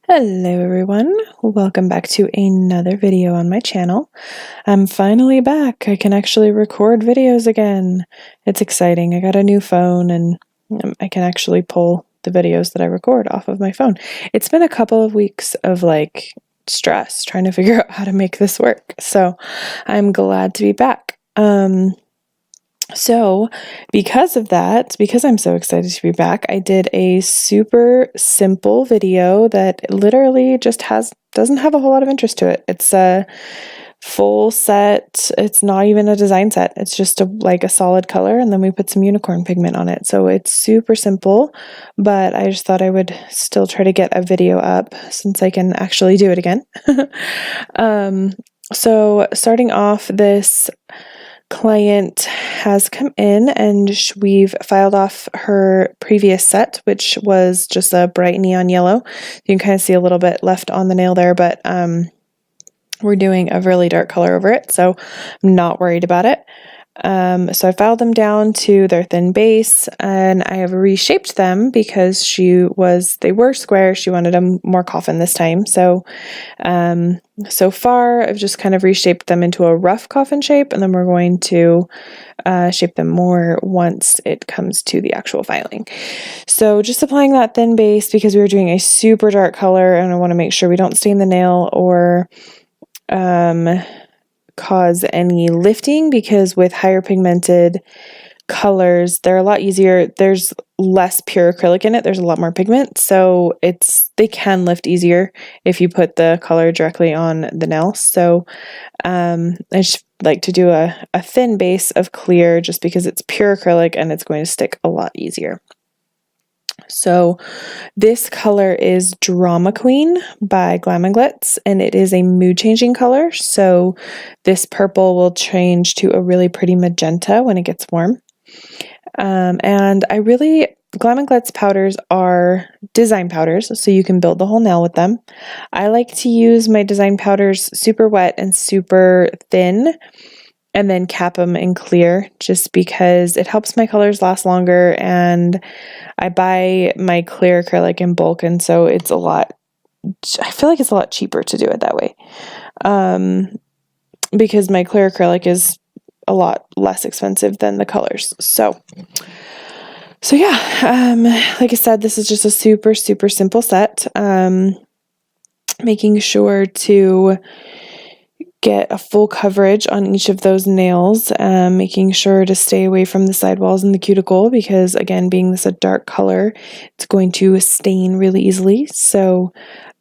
Hello everyone, welcome back to another video on my channel. I'm finally back. I can actually record videos again. It's exciting. I got a new phone and I can actually pull the videos that I record off of my phone. It's been a couple of weeks of stress trying to figure out how to make this work. So I'm glad to be back. So because of that, because I'm so excited to be back, I did a super simple video that literally just doesn't have a whole lot of interest to it. It's a full set. It's not even a design set. It's just a solid color, and then we put some unicorn pigment on it. So it's super simple, but I just thought I would still try to get a video up since I can actually do it again. So starting off, this client has come in and we've filed off her previous set, which was just a bright neon yellow. You can kind of see a little bit left on the nail there, but we're doing a really dark color over it, so I'm not worried about it. So I filed them down to their thin base, and I have reshaped them because they were square. She wanted them more coffin this time. So so far I've just kind of reshaped them into a rough coffin shape, and then we're going to shape them more once it comes to the actual filing. So just applying that thin base because we were doing a super dark color, and I want to make sure we don't stain the nail or cause any lifting, because with higher pigmented colors, they're a lot easier. There's less pure acrylic in it. There's a lot more pigment, so they can lift easier if you put the color directly on the nail. So I just like to do a thin base of clear just because it's pure acrylic and it's going to stick a lot easier. So this color is Drama Queen by Glam and Glits, and it is a mood changing color. So this purple will change to a really pretty magenta when it gets warm. And Glam and Glitz powders are design powders, so you can build the whole nail with them. I like to use my design powders super wet and super thin, and then cap them in clear, just because it helps my colors last longer, and I buy my clear acrylic in bulk, and so I feel like it's a lot cheaper to do it that way, because my clear acrylic is a lot less expensive than the colors. So yeah, like I said, this is just a super, super simple set. Making sure to get a full coverage on each of those nails, making sure to stay away from the sidewalls and the cuticle, because again, being this a dark color, it's going to stain really easily. So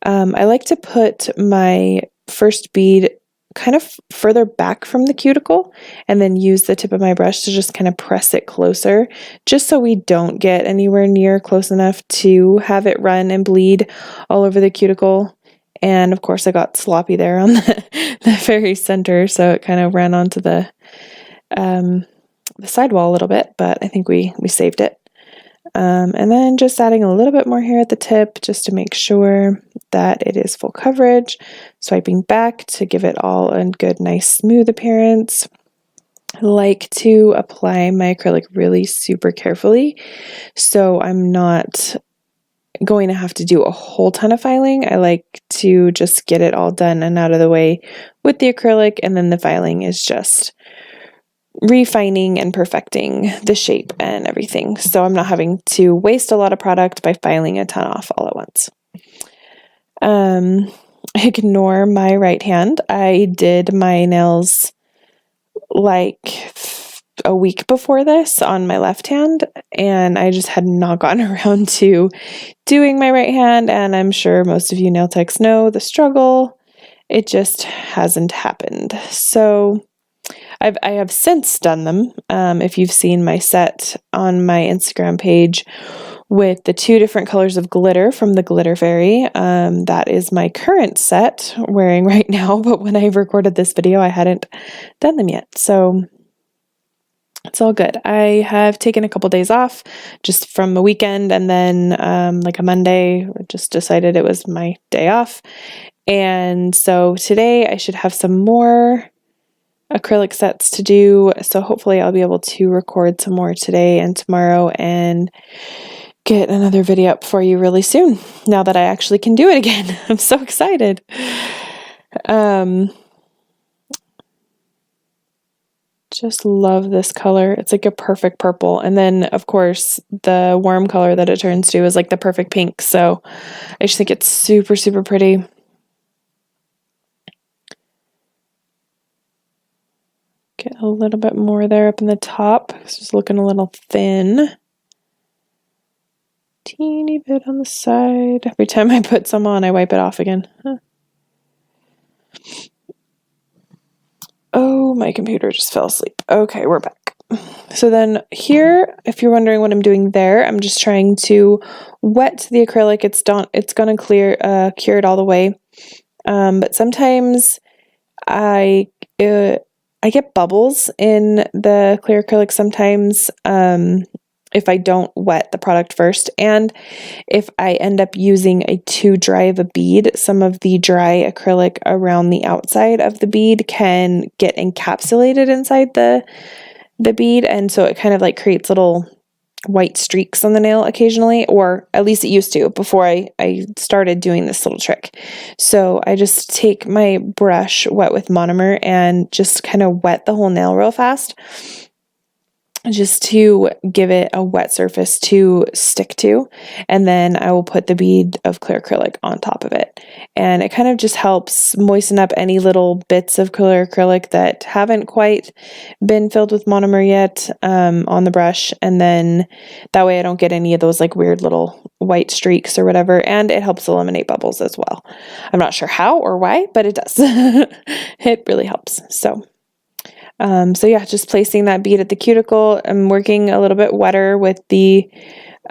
I like to put my first bead kind of further back from the cuticle and then use the tip of my brush to just kind of press it closer, just so we don't get anywhere near close enough to have it run and bleed all over the cuticle. And of course I got sloppy there on the very center, so it kind of ran onto the sidewall a little bit, but I think we saved it. And then just adding a little bit more here at the tip just to make sure that it is full coverage. Swiping back to give it all a good, nice, smooth appearance. I like to apply my acrylic really super carefully, so I'm not going to have to do a whole ton of filing. I like to just get it all done and out of the way with the acrylic, and then the filing is just refining and perfecting the shape and everything. So I'm not having to waste a lot of product by filing a ton off all at once. Ignore my right hand. I did my nails like a week before this on my left hand, and I just had not gotten around to doing my right hand, and I'm sure most of you nail techs know the struggle. It just hasn't happened. So I have since done them. If you've seen my set on my Instagram page with the 2 different colors of glitter from the Glitter Fairy, that is my current set wearing right now, but when I recorded this video I hadn't done them yet, so it's all good. I have taken a couple days off just from the weekend, and then like a Monday, I just decided it was my day off, and so today I should have some more acrylic sets to do, so hopefully I'll be able to record some more today and tomorrow and get another video up for you really soon, now that I actually can do it again. I'm so excited. Just love this color. It's like a perfect purple. And then, of course, the warm color that it turns to is like the perfect pink. So I just think it's super, super pretty. Get a little bit more there up in the top. It's just looking a little thin. Teeny bit on the side. Every time I put some on, I wipe it off again. Huh. Oh, my computer just fell asleep. Okay, we're back. So then here, if you're wondering what I'm doing there, I'm just trying to wet the acrylic. It's going to cure it all the way. But sometimes I get bubbles in the clear acrylic sometimes if I don't wet the product first, and if I end up using a too dry of a bead, some of the dry acrylic around the outside of the bead can get encapsulated inside the bead, and so it kind of like creates little white streaks on the nail occasionally, or at least it used to before I started doing this little trick. So I just take my brush wet with Monomer and just kind of wet the whole nail real fast, just to give it a wet surface to stick to, and then I will put the bead of clear acrylic on top of it, and it kind of just helps moisten up any little bits of clear acrylic that haven't quite been filled with Monomer yet on the brush, and then that way I don't get any of those like weird little white streaks or whatever, and it helps eliminate bubbles as well. I'm not sure how or why, but it does. It really helps. So yeah, just placing that bead at the cuticle. I'm working a little bit wetter with the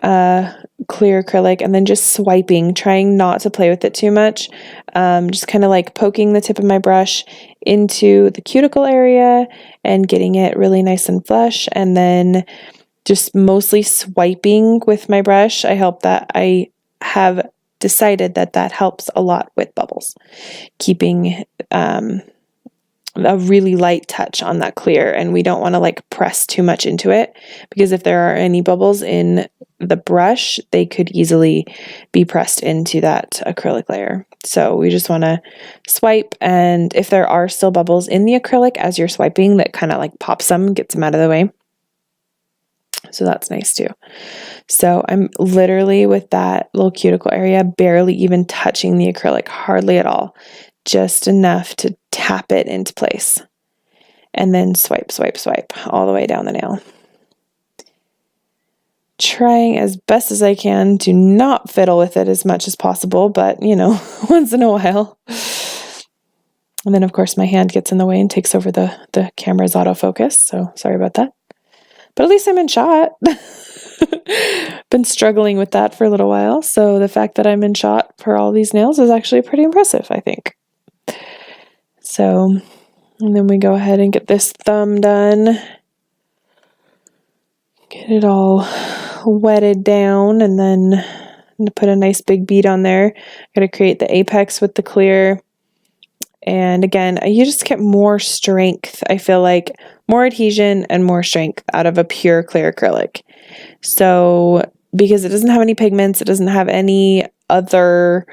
clear acrylic, and then just swiping, trying not to play with it too much. Just kind of like poking the tip of my brush into the cuticle area and getting it really nice and flush, and then just mostly swiping with my brush. I have decided that helps a lot with bubbles, keeping a really light touch on that clear, and we don't want to like press too much into it, because if there are any bubbles in the brush, they could easily be pressed into that acrylic layer. So we just want to swipe, and if there are still bubbles in the acrylic as you're swiping, that kind of like pops them, gets them out of the way. So that's nice too. So I'm literally with that little cuticle area barely even touching the acrylic, hardly at all, just enough to tap it into place, and then swipe, swipe, swipe all the way down the nail. Trying as best as I can to not fiddle with it as much as possible, but you know, once in a while. And then of course my hand gets in the way and takes over the camera's autofocus, so sorry about that. But at least I'm in shot. Been struggling with that for a little while, so the fact that I'm in shot for all these nails is actually pretty impressive, I think. So, and then we go ahead and get this thumb done. Get it all wetted down, and then I'm going to put a nice big bead on there. I'm going to create the apex with the clear. And again, you just get more strength, I feel like, more adhesion and more strength out of a pure clear acrylic. So, because it doesn't have any pigments, it doesn't have any other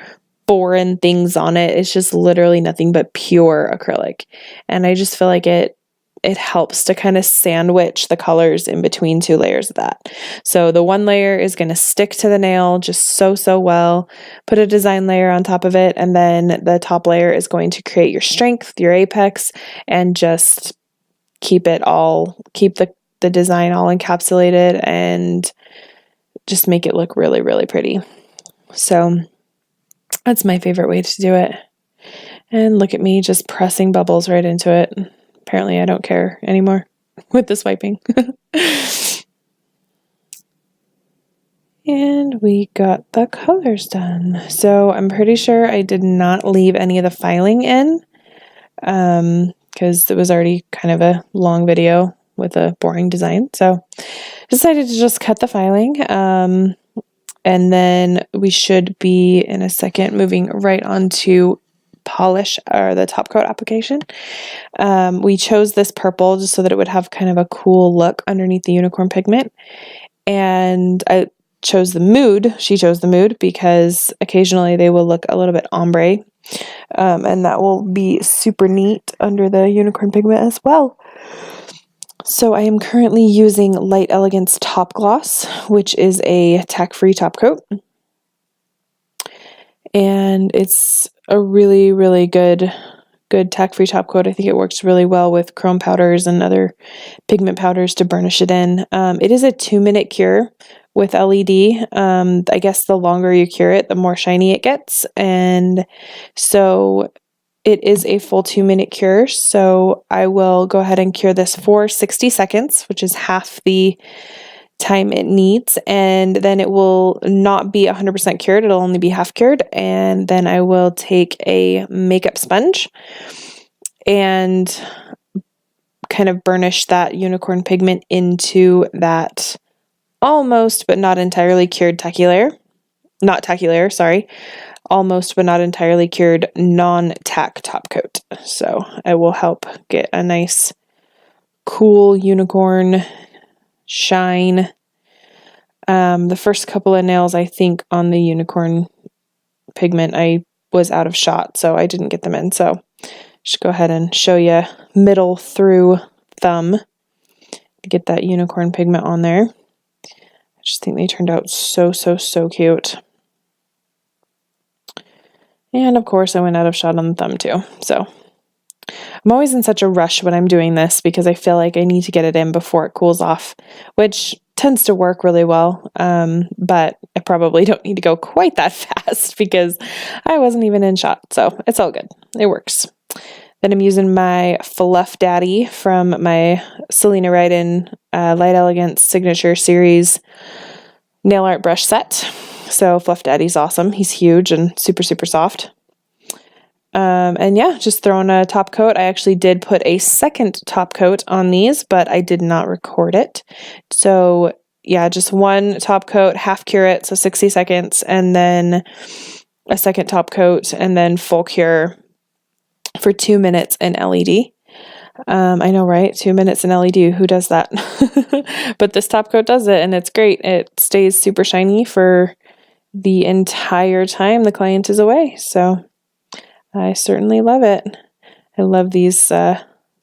foreign things on it, it's just literally nothing but pure acrylic. And I just feel like it helps to kind of sandwich the colors in between two layers of that. So the one layer is going to stick to the nail just so well. Put a design layer on top of it, and then the top layer is going to create your strength, your apex, and just keep the design all encapsulated and just make it look really, really pretty. So that's my favorite way to do it. And look at me just pressing bubbles right into it. Apparently I don't care anymore with the swiping. And we got the colors done. So I'm pretty sure I did not leave any of the filing in, because it was already kind of a long video with a boring design. So decided to just cut the filing. And then we should be in a second moving right on to polish or the top coat application. We chose this purple just so that it would have kind of a cool look underneath the unicorn pigment. And chose the mood. She chose the mood because occasionally they will look a little bit ombre. And that will be super neat under the unicorn pigment as well. So I am currently using Light Elegance Top Gloss, which is a tack-free top coat. And it's a really, really good tack-free top coat. I think it works really well with chrome powders and other pigment powders to burnish it in. It is a 2-minute cure with LED. I guess the longer you cure it, the more shiny it gets. And so it is a full 2-minute cure. So I will go ahead and cure this for 60 seconds, which is half the time it needs, and then it will not be 100% cured. It'll only be half cured, and then I will take a makeup sponge and kind of burnish that unicorn pigment into that almost but not entirely cured tacky layer. Not tacky layer, sorry. Almost but not entirely cured non-tack top coat. So I will help get a nice cool unicorn shine. The first couple of nails, I think, on the unicorn pigment, I was out of shot, so I didn't get them in. So just go ahead and show you middle through thumb to get that unicorn pigment on there. I just think they turned out so, so, so cute. And of course, I went out of shot on the thumb too. So I'm always in such a rush when I'm doing this because I feel like I need to get it in before it cools off, which tends to work really well. But I probably don't need to go quite that fast because I wasn't even in shot. So it's all good. It works. Then I'm using my Fluff Daddy from my Selena Ryden Light Elegance Signature Series nail art brush set. So Fluff Daddy's awesome. He's huge and super, super soft. And yeah, just throwing a top coat. I actually did put a second top coat on these, but I did not record it. So yeah, just one top coat, half cure it, so 60 seconds, and then a second top coat, and then full cure for 2 minutes in LED. I know, right? 2 minutes in LED, who does that? But this top coat does it, and it's great. It stays super shiny for the entire time the client is away. So I certainly love it. I love these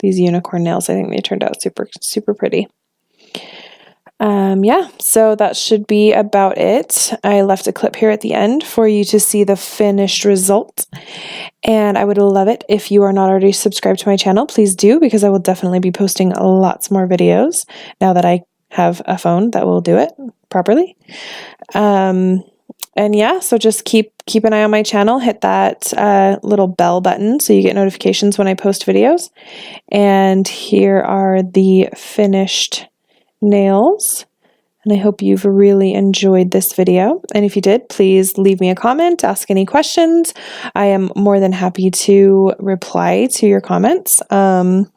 unicorn nails. I think they turned out super, super pretty. Yeah, so that should be about it. I left a clip here at the end for you to see the finished result. And I would love it if you are not already subscribed to my channel. Please do, because I will definitely be posting lots more videos now that I have a phone that will do it properly. And yeah, so just keep an eye on my channel. Hit that little bell button so you get notifications when I post videos. And here are the finished nails. And I hope you've really enjoyed this video. And if you did, please leave me a comment, ask any questions. I am more than happy to reply to your comments. And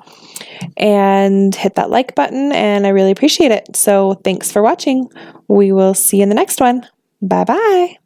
hit that like button, and I really appreciate it. So thanks for watching. We will see you in the next one. Bye-bye.